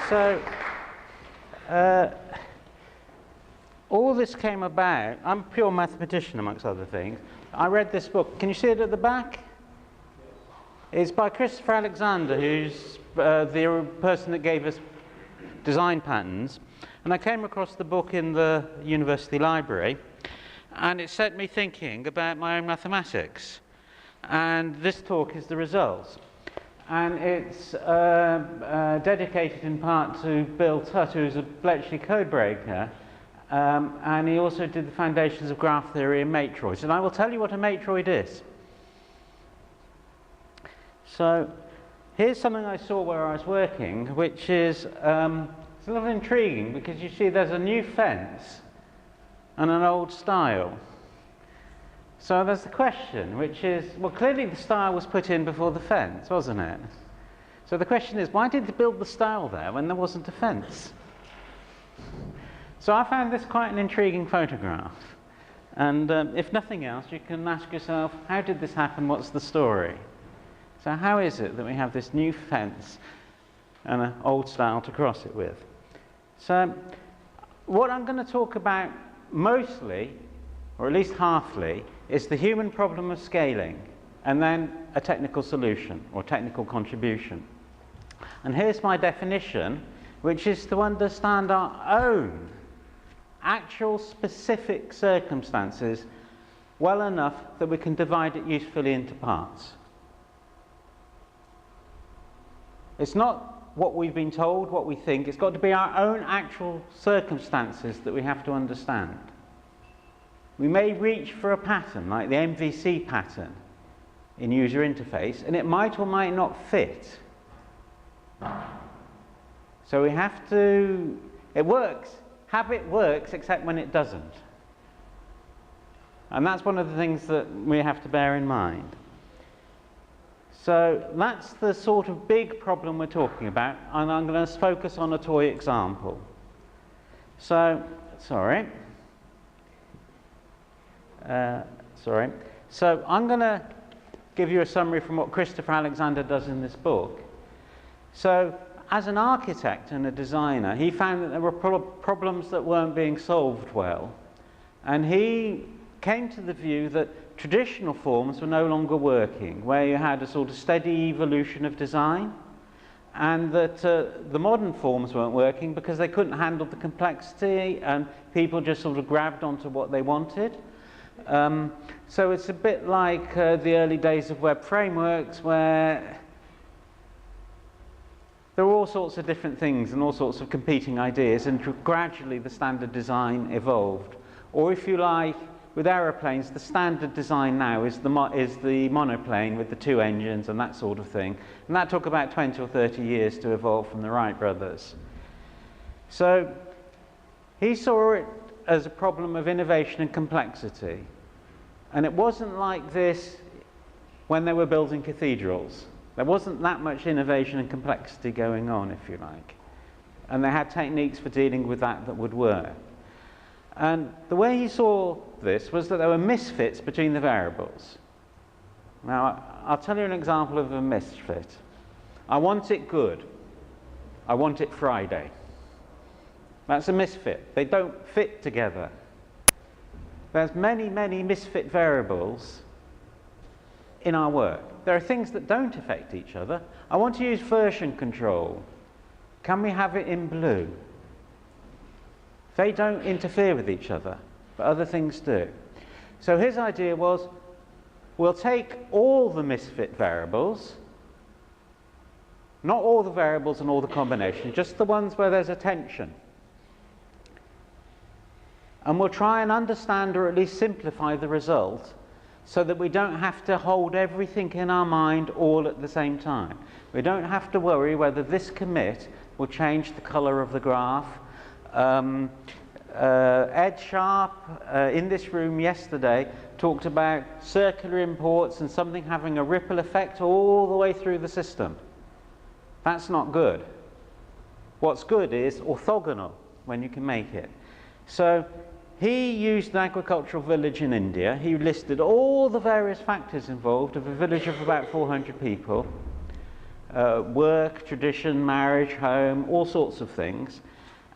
So, all this came about. I'm a pure mathematician, amongst other things. I read this book. Can you see it at the back? It's by Christopher Alexander, who's the person that gave us design patterns. And I came across the book in the university library, and it set me thinking about my own mathematics. And this talk is the result. And it's dedicated in part to Bill Tutte, who's a Bletchley code breaker. And he also did the foundations of graph theory and matroids. And I will tell you what a matroid is. So here's something I saw where I was working, which is it's a little intriguing, because you see there's a new fence and an old stile. So there's the question, which is, well, clearly the stile was put in before the fence, wasn't it? So the question is, why did they build the stile there when there wasn't a fence? So I found this quite an intriguing photograph. And if nothing else, you can ask yourself, how did this happen? What's the story? So how is it that we have this new fence and an old stile to cross it with? So what I'm going to talk about mostly, or at least halfly, is the human problem of scaling, and then a technical solution or technical contribution. And here's my definition, which is to understand our own actual specific circumstances well enough that we can divide it usefully into parts. It's not what we've been told, what we think. It's got to be our own actual circumstances that we have to understand. We may reach for a pattern, like the MVC pattern in user interface, and it might or might not fit. So we have to, it works, habit works, except when it doesn't. And that's one of the things that we have to bear in mind. So that's the sort of big problem we're talking about, and I'm going to focus on a toy example. So, So I'm going to give you a summary from what Christopher Alexander does in this book. So as an architect and a designer, he found that there were problems that weren't being solved well. And he came to the view that traditional forms were no longer working, where you had a sort of steady evolution of design, and that the modern forms weren't working because they couldn't handle the complexity, and people just sort of grabbed onto what they wanted. So it's a bit like the early days of web frameworks, where there were all sorts of different things and all sorts of competing ideas, and gradually the standard design evolved. Or if you like, with aeroplanes, the standard design now is the monoplane with the two engines and that sort of thing. And that took about 20 or 30 years to evolve from the Wright brothers. So he saw it as a problem of innovation and complexity. And it wasn't like this when they were building cathedrals. There wasn't that much innovation and complexity going on, if you like. And they had techniques for dealing with that that would work. And the way he saw this was that there were misfits between the variables. Now, I'll tell you an example of a misfit. I want it good. I want it Friday. That's a misfit. They don't fit together. There's many, many misfit variables in our work. There are things that don't affect each other. I want to use version control. Can we have it in blue? They don't interfere with each other, but other things do. So his idea was, we'll take all the misfit variables, not all the variables and all the combinations, just the ones where there's a tension. And we'll try and understand, or at least simplify, the result, so that we don't have to hold everything in our mind all at the same time. We don't have to worry whether this commit will change the color of the graph. Ed Sharp in this room yesterday talked about circular imports and something having a ripple effect all the way through the system. That's not good. What's good is orthogonal, when you can make it. So he used an agricultural village in India. He listed all the various factors involved of a village of about 400 people. work, tradition, marriage, home, all sorts of things.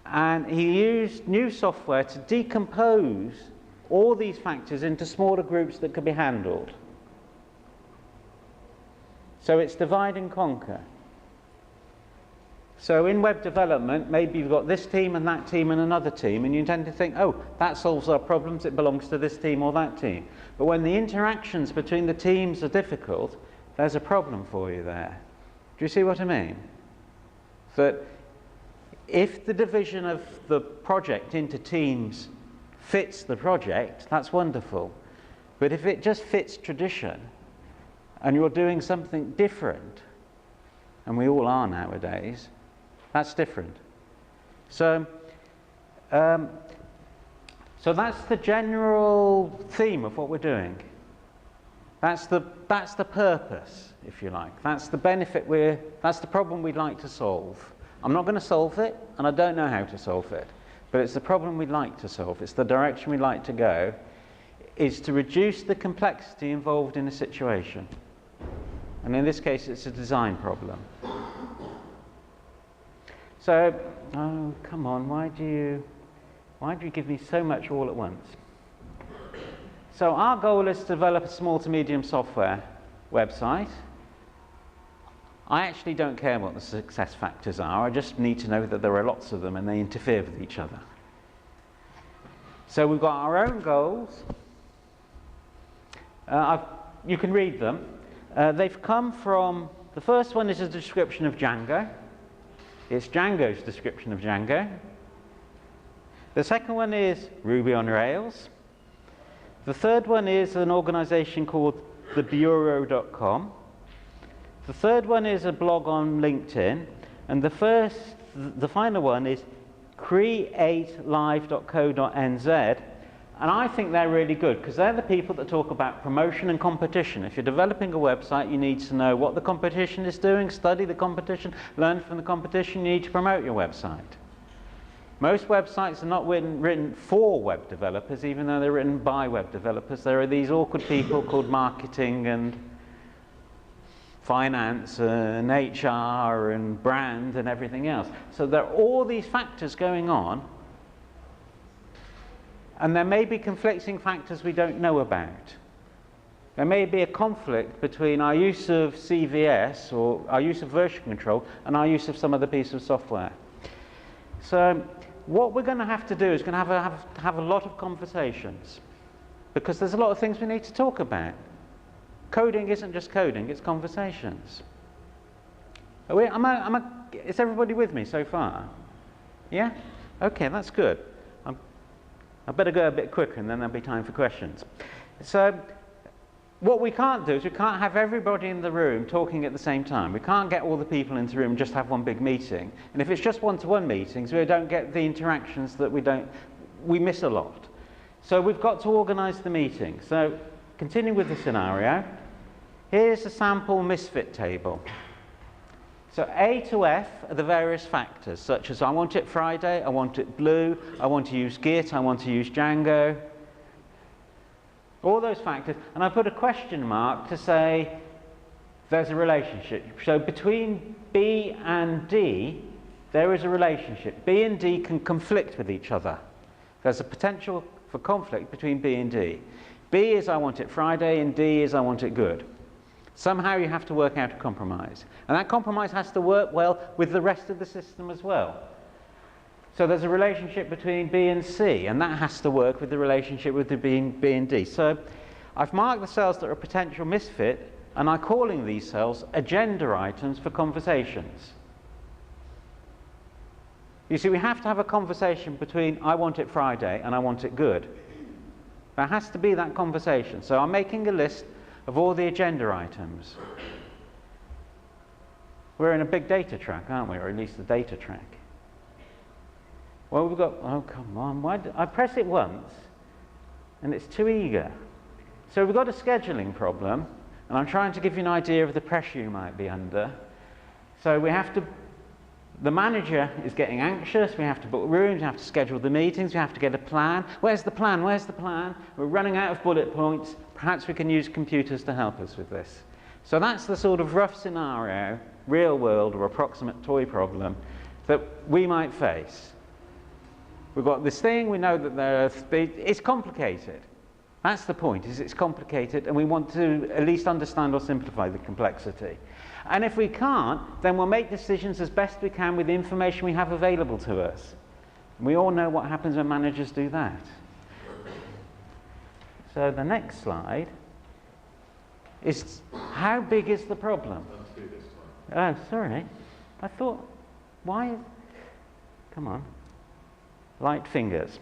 And he used new software to decompose all these factors into smaller groups that could be handled. So it's divide and conquer. So in web development, maybe you've got this team and that team and another team, and you tend to think, oh, that solves our problems, it belongs to this team or that team. But when the interactions between the teams are difficult, there's a problem for you there. Do you see what I mean? That if the division of the project into teams fits the project, that's wonderful. But if it just fits tradition, and you're doing something different, and we all are nowadays, that's different. So, so that's the general theme of what we're doing. That's the purpose, if you like. That's the benefit that's the problem we'd like to solve. I'm not going to solve it, and I don't know how to solve it, but it's the problem we'd like to solve. It's the direction we'd like to go, is to reduce the complexity involved in a situation. And in this case, it's a design problem. So, oh, come on, why do you give me so much all at once? So our goal is to develop a small to medium software website. I actually don't care what the success factors are. I just need to know that there are lots of them and they interfere with each other. So we've got our own goals. You can read them. They've come from, the first one is a description of Django. It's Django's description of Django. The second one is Ruby on Rails. The third one is an organization called thebureau.com. The third one is a blog on LinkedIn. And the final one is createlive.co.nz. And I think they're really good because they're the people that talk about promotion and competition. If you're developing a website, you need to know what the competition is doing, study the competition, learn from the competition. You need to promote your website. Most websites are not written for web developers, even though they're written by web developers. There are these awkward people called marketing and finance and HR and brand and everything else. So there are all these factors going on. And there may be conflicting factors we don't know about. There may be a conflict between our use of CVS or our use of version control and our use of some other piece of software. So what we're going to have to do is going to have a lot of conversations because there's a lot of things we need to talk about. Coding isn't just coding, it's conversations. Is everybody with me so far? Yeah? Okay, that's good. I better go a bit quicker and then there'll be time for questions. So what we can't do is we can't have everybody in the room talking at the same time. We can't get all the people into the room and just have one big meeting. And if it's just one-to-one meetings, we don't get the interactions that we miss a lot. So we've got to organize the meeting. So continuing with the scenario, here's a sample misfit table. So A to F are the various factors, such as I want it Friday, I want it blue, I want to use Git, I want to use Django. All those factors. And I put a question mark to say there's a relationship. So between B and D, there is a relationship. B and D can conflict with each other. There's a potential for conflict between B and D. B is I want it Friday, and D is I want it good. Somehow you have to work out a compromise. And that compromise has to work well with the rest of the system as well. So there's a relationship between B and C, and that has to work with the relationship with the B and D. So I've marked the cells that are a potential misfit, and I'm calling these cells agenda items for conversations. You see, we have to have a conversation between I want it Friday and I want it good. There has to be that conversation. So I'm making a list of all the agenda items. We're in a big data track, aren't we? Or at least the data track. Well, we've got, oh, come on. I press it once, and it's too eager. So we've got a scheduling problem, and I'm trying to give you an idea of the pressure you might be under. So we have to, the manager is getting anxious, we have to book rooms, we have to schedule the meetings, we have to get a plan. Where's the plan? Where's the plan? We're running out of bullet points. Perhaps we can use computers to help us with this. So that's the sort of rough scenario real world or approximate toy problem that we might face. We've got this thing, we know that it's complicated. That's the point, is it's complicated, and we want to at least understand or simplify the complexity. And if we can't, then we'll make decisions as best we can with the information we have available to us. We all know what happens when managers do that. So the next slide is, how big is the problem? Oh, sorry. I thought, why? Come on. Light fingers.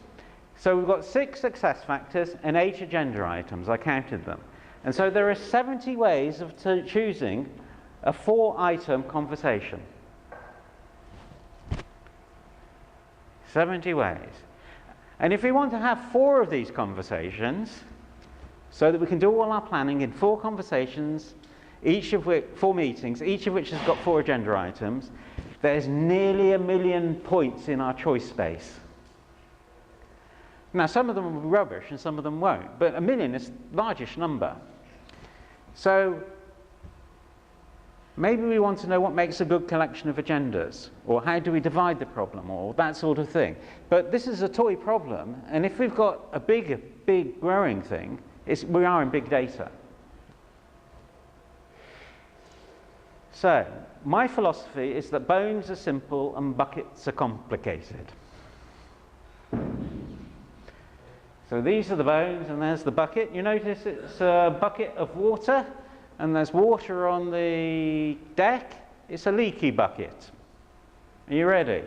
So we've got 6 success factors and 8 agenda items. I counted them. And so there are 70 ways of choosing a 4-item conversation. 70 ways. And if we want to have 4 of these conversations, so that we can do all our planning in 4 conversations, each of which, 4 meetings, each of which has got 4 agenda items, there's nearly 1 million points in our choice space. Now, some of them will be rubbish and some of them won't, but 1 million is a largish number. So maybe we want to know what makes a good collection of agendas, or how do we divide the problem, or that sort of thing. But this is a toy problem, and if we've got a big growing thing, we are in big data. So my philosophy is that bones are simple and buckets are complicated. So these are the bones, and there's the bucket. You notice it's a bucket of water, and there's water on the deck. It's a leaky bucket. Are you ready?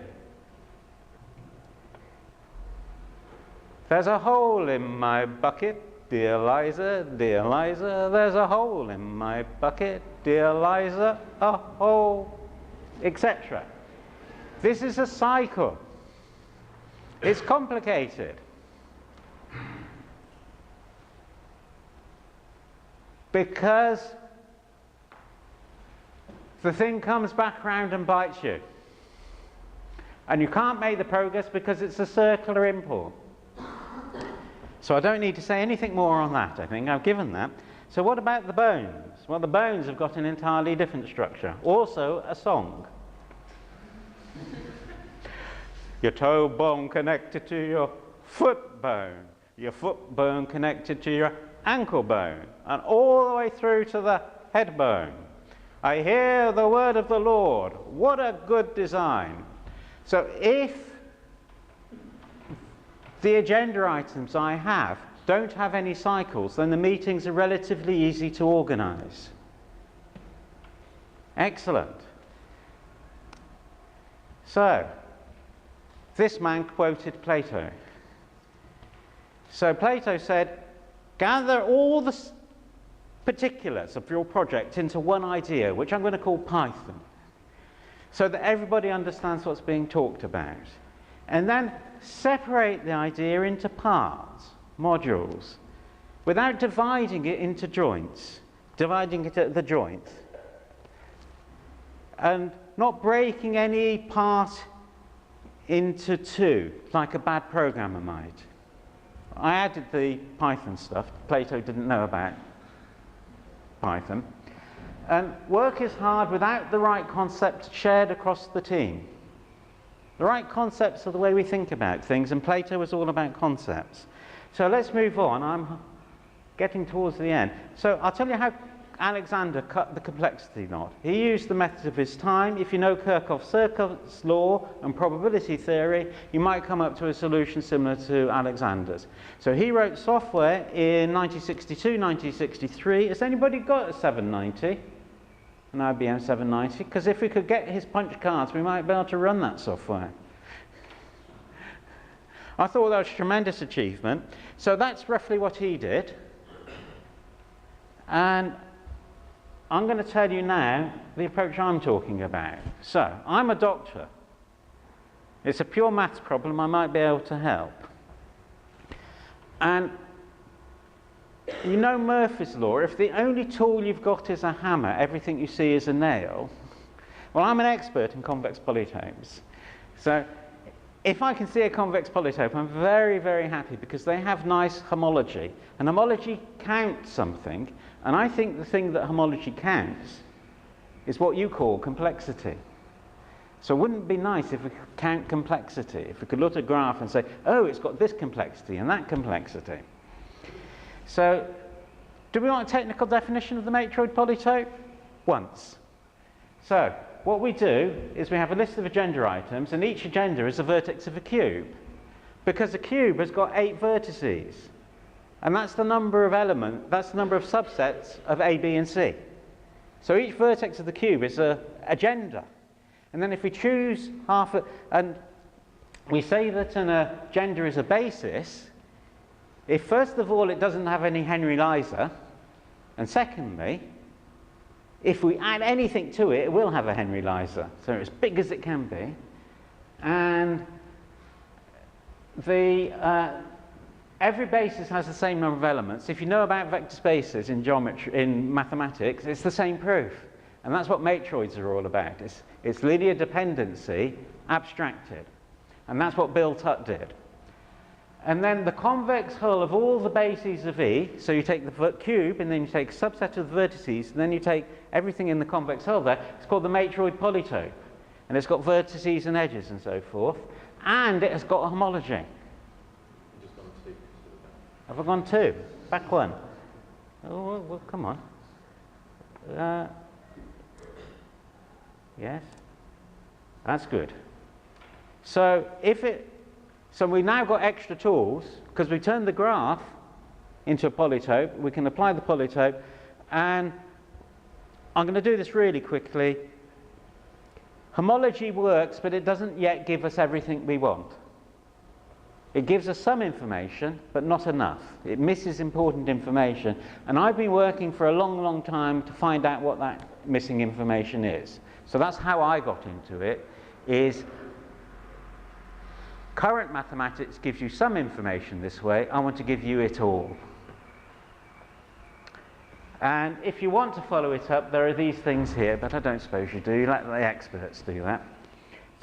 There's a hole in my bucket, dear Liza, there's a hole in my bucket, dear Liza, a hole, etc. This is a cycle. It's complicated. Because the thing comes back around and bites you. And you can't make the progress because it's a circular import. So I don't need to say anything more on that, I think. I've given that. So what about the bones? Well, the bones have got an entirely different structure. Also, a song. Your toe bone connected to your foot bone connected to your ankle bone, and all the way through to the head bone. I hear the word of the Lord. What a good design. So if the agenda items I have don't have any cycles, then the meetings are relatively easy to organize. Excellent. So, this man quoted Plato. So Plato said, gather all the particulars of your project into one idea, which I'm going to call Python, so that everybody understands what's being talked about. And then separate the idea into parts, modules, without dividing it into joints, dividing it at the joint, and not breaking any part into 2, like a bad programmer might. I added the Python stuff. Plato didn't know about Python. And work is hard without the right concepts shared across the team. The right concepts are the way we think about things, and Plato was all about concepts. So let's move on. I'm getting towards the end. So I'll tell you how Alexander cut the complexity knot. He used the method of his time. If you know Kirchhoff-Circuit's law and probability theory, you might come up to a solution similar to Alexander's. So he wrote software in 1962, 1963. Has anybody got a 790? An IBM 790? Because if we could get his punch cards, we might be able to run that software. I thought that was a tremendous achievement. So that's roughly what he did. And I'm going to tell you now the approach I'm talking about. So, I'm a doctor. It's a pure maths problem. I might be able to help. And you know Murphy's law. If the only tool you've got is a hammer, everything you see is a nail. Well, I'm an expert in convex polytopes. So, if I can see a convex polytope, I'm very, very happy because they have nice homology. And homology counts something. And I think the thing that homology counts is what you call complexity. So wouldn't it be nice if we could count complexity, if we could look at a graph and say, oh, it's got this complexity and that complexity. So do we want a technical definition of the matroid polytope? Once. So what we do is we have a list of agenda items, and each agenda is a vertex of a cube, because a cube has got 8 vertices, and that's the number of that's the number of subsets of A, B, and C. So each vertex of the cube is an agenda. And then if we choose and we say that an agenda is a basis, if first of all it doesn't have any Henry Leiser, and secondly, if we add anything to it, it will have a Henry Leiser, so as big as it can be. And every basis has the same number of elements. If you know about vector spaces in geometry, in mathematics, it's the same proof. And that's what matroids are all about. It's linear dependency abstracted. And that's what Bill Tutte did. And then the convex hull of all the bases of E, so you take the cube, and then you take a subset of the vertices, and then you take everything in the convex hull there. It's called the matroid polytope. And it's got vertices and edges and so forth. And it has got a homology. You've just gone 2. Have I gone 2? Back 1. Oh, well, come on. Yes. That's good. So so we've now got extra tools, because we turned the graph into a polytope. We can apply the polytope, and I'm going to do this really quickly. Homology works, but it doesn't yet give us everything we want. It gives us some information, but not enough. It misses important information, and I've been working for a long, long time to find out what that missing information is. So that's how I got into it, is current mathematics gives you some information this way. I want to give you it all. And if you want to follow it up, there are these things here, but I don't suppose you do. Let the experts do that.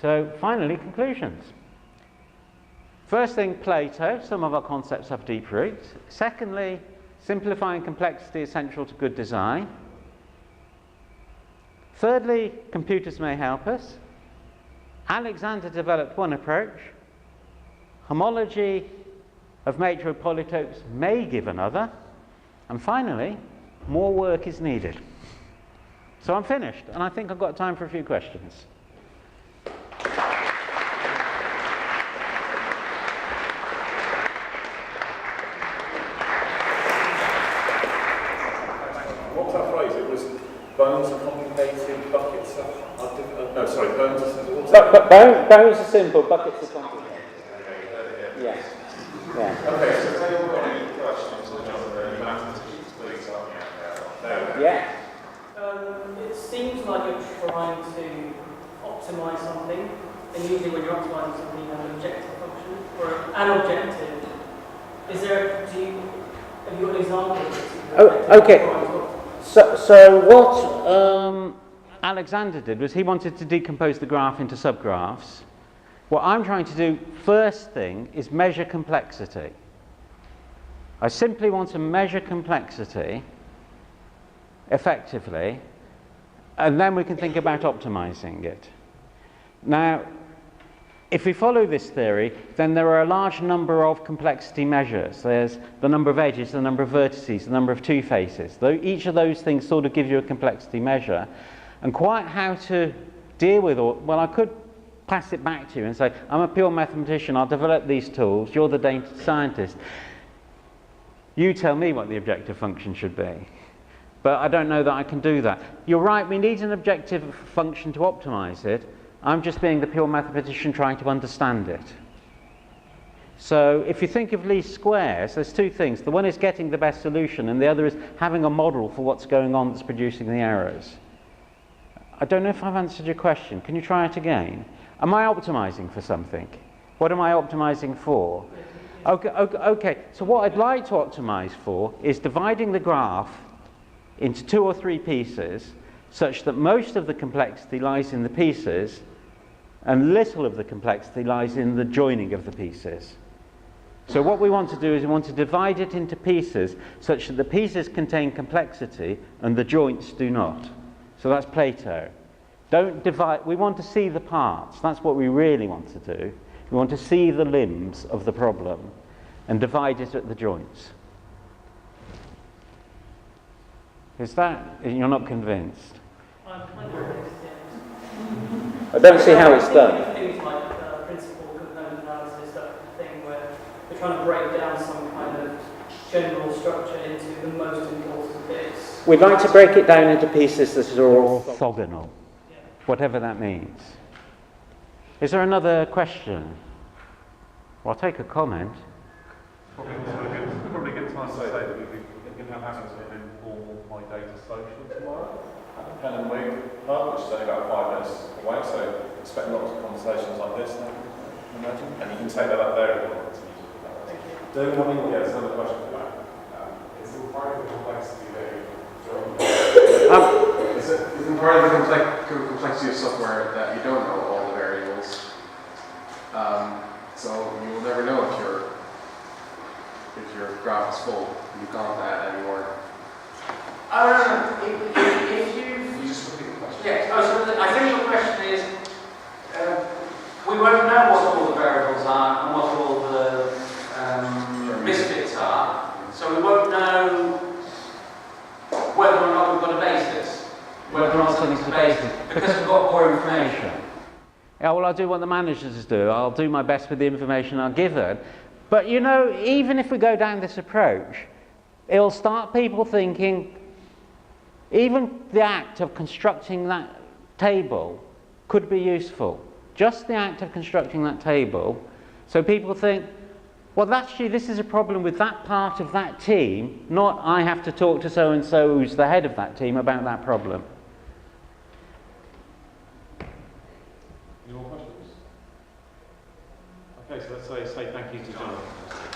So finally, conclusions. First thing, Plato. Some of our concepts have deep roots. Secondly, simplifying complexity is central to good design. Thirdly, computers may help us. Alexander developed one approach. Homology of matroid polytopes may give another. And finally, more work is needed. So I'm finished, and I think I've got time for a few questions. What was that phrase? It was bones are complicated, buckets are... no, sorry, bones are... Bones are simple, buckets are complicated. Yes. Yeah. Okay, so if anyone got any questions on the mathematicians, please help me out there. Yeah. It seems like you're trying to optimize something, and usually when you're optimizing something, you have an objective function or an objective. Have you got an example? Oh, okay. So what Alexander did was he wanted to decompose the graph into subgraphs. What I'm trying to do first thing is measure complexity. I simply want to measure complexity effectively, and then we can think about optimizing it. Now, if we follow this theory, then there are a large number of complexity measures. There's the number of edges, the number of vertices, the number of two faces. Each of those things sort of give you a complexity measure. And quite how to deal with well, I could pass it back to you and say, I'm a pure mathematician, I'll develop these tools, you're the data scientist. You tell me what the objective function should be. But I don't know that I can do that. You're right, we need an objective function to optimize it. I'm just being the pure mathematician trying to understand it. So if you think of least squares, there's two things. The one is getting the best solution, and the other is having a model for what's going on that's producing the errors. I don't know if I've answered your question. Can you try it again? Am I optimizing for something? What am I optimizing for? Okay. So what I'd like to optimize for is dividing the graph into 2 or 3 pieces such that most of the complexity lies in the pieces and little of the complexity lies in the joining of the pieces. So what we want to do is we want to divide it into pieces such that the pieces contain complexity and the joints do not. So that's Plato. Don't divide, we want to see the parts. That's what we really want to do. We want to see the limbs of the problem and divide it at the joints. Is that, you're not convinced? I'm kind of convinced, yes. I don't see how it's done. Things like principal component analysis, that thing where we're trying to break down some kind of general structure into the most important bits. We'd like to break it down into pieces that are orthogonal, whatever that means. Is there another question? Well, I'll take a comment. Probably a good time to say that we can have an informal My Data Social tomorrow. Pen and Wig Club, which is only about 5 minutes away, so expect lots of conversations like this now, I imagine. And you can take that up there if you want to. David, Yeah, there's another question for that. is it part of the complexity that isn't part of the complexity of software that you don't know all the variables? So you will never know if your graph is full. You can't add any more. If you just repeat the question. yeah, so I think the question is, we won't know what all the variables are and what all the misfits are, so we won't know whether or not we've got a basis. Whether or not something's a basis. Because we've got more information. Yeah, well, I'll do what the managers do. I'll do my best with the information I'm given. But, you know, even if we go down this approach, it'll start people thinking, even the act of constructing that table could be useful. Just the act of constructing that table. So people think, well, actually, this is a problem with that part of that team, not I have to talk to so-and-so who's the head of that team about that problem. Any more questions? Okay, so let's say thank you to Jonathan.